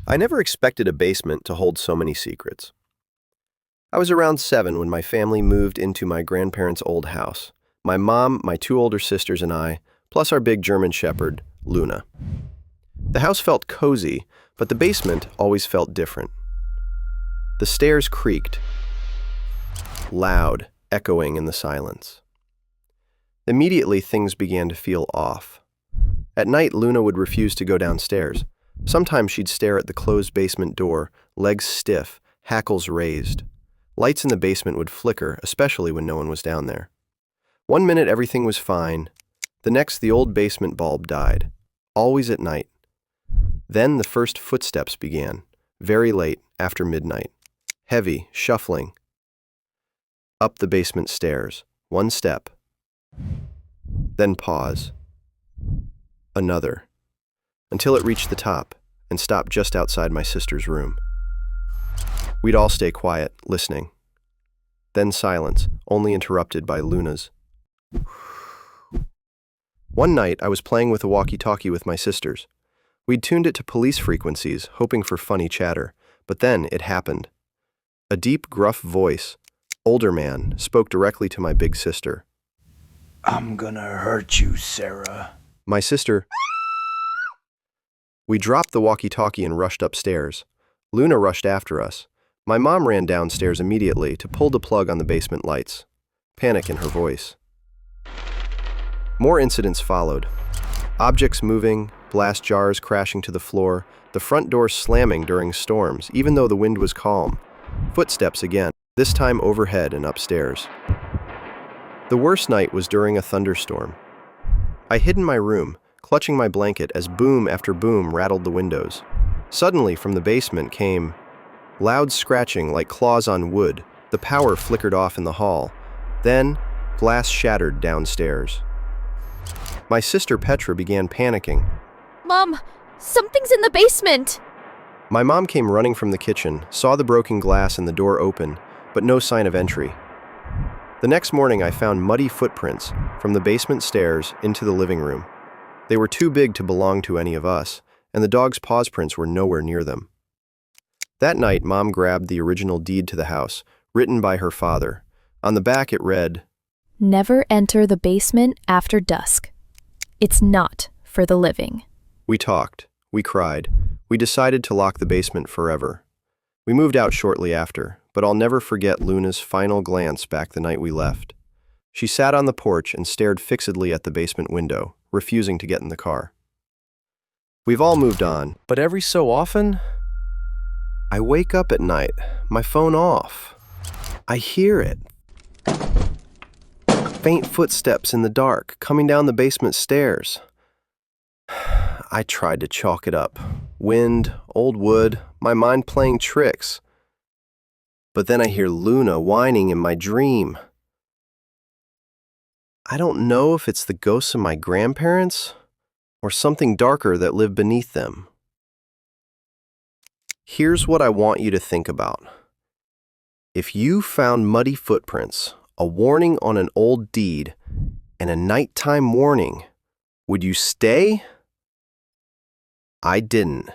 I never expected a basement to hold so many secrets. I was around 7 when my family moved into my grandparents' old house. My mom, my 2 older sisters, and I, plus our big German shepherd, Luna. The house felt cozy, but the basement always felt different. The stairs creaked, loud, echoing in the silence. Immediately, things began to feel off. At night, Luna would refuse to go downstairs. Sometimes she'd stare at the closed basement door, legs stiff, hackles raised. Lights in the basement would flicker, especially when no one was down there. One minute everything was fine. The next, the old basement bulb died. Always at night. Then the first footsteps began, very late, after midnight. Heavy, shuffling. Up the basement stairs. One step. Then pause. Another. Until it reached the top and stopped just outside my sister's room. We'd all stay quiet, listening. Then silence, only interrupted by Luna's. One night, I was playing with a walkie-talkie with my sisters. We'd tuned it to police frequencies, hoping for funny chatter, but then it happened. A deep, gruff voice, older man, spoke directly to my big sister. "I'm gonna hurt you, Sarah." My sister... We dropped the walkie-talkie and rushed upstairs. Luna rushed after us. My mom ran downstairs immediately to pull the plug on the basement lights. Panic in her voice. More incidents followed. Objects moving, glass jars crashing to the floor, the front door slamming during storms, even though the wind was calm. Footsteps again, this time overhead and upstairs. The worst night was during a thunderstorm. I hid in my room, clutching my blanket as boom after boom rattled the windows. Suddenly, from the basement came loud scratching like claws on wood. The power flickered off in the hall. Then, glass shattered downstairs. My sister Petra began panicking. Mom, something's in the basement! My mom came running from the kitchen, saw the broken glass and the door open, but no sign of entry. The next morning, I found muddy footprints from the basement stairs into the living room. They were too big to belong to any of us, and the dog's paws prints were nowhere near them. That night, Mom grabbed the original deed to the house, written by her father. On the back, it read, "Never enter the basement after dusk. It's not for the living." We talked. We cried. We decided to lock the basement forever. We moved out shortly after, but I'll never forget Luna's final glance back the night we left. She sat on the porch and stared fixedly at the basement window, refusing to get in the car. We've all moved on, but every so often, I wake up at night, my phone off. I hear it. Faint footsteps in the dark, coming down the basement stairs. I tried to chalk it up. Wind, old wood, my mind playing tricks. But then I hear Luna whining in my dream. I don't know if it's the ghosts of my grandparents or something darker that live beneath them. Here's what I want you to think about. If you found muddy footprints, a warning on an old deed, and a nighttime warning, would you stay? I didn't.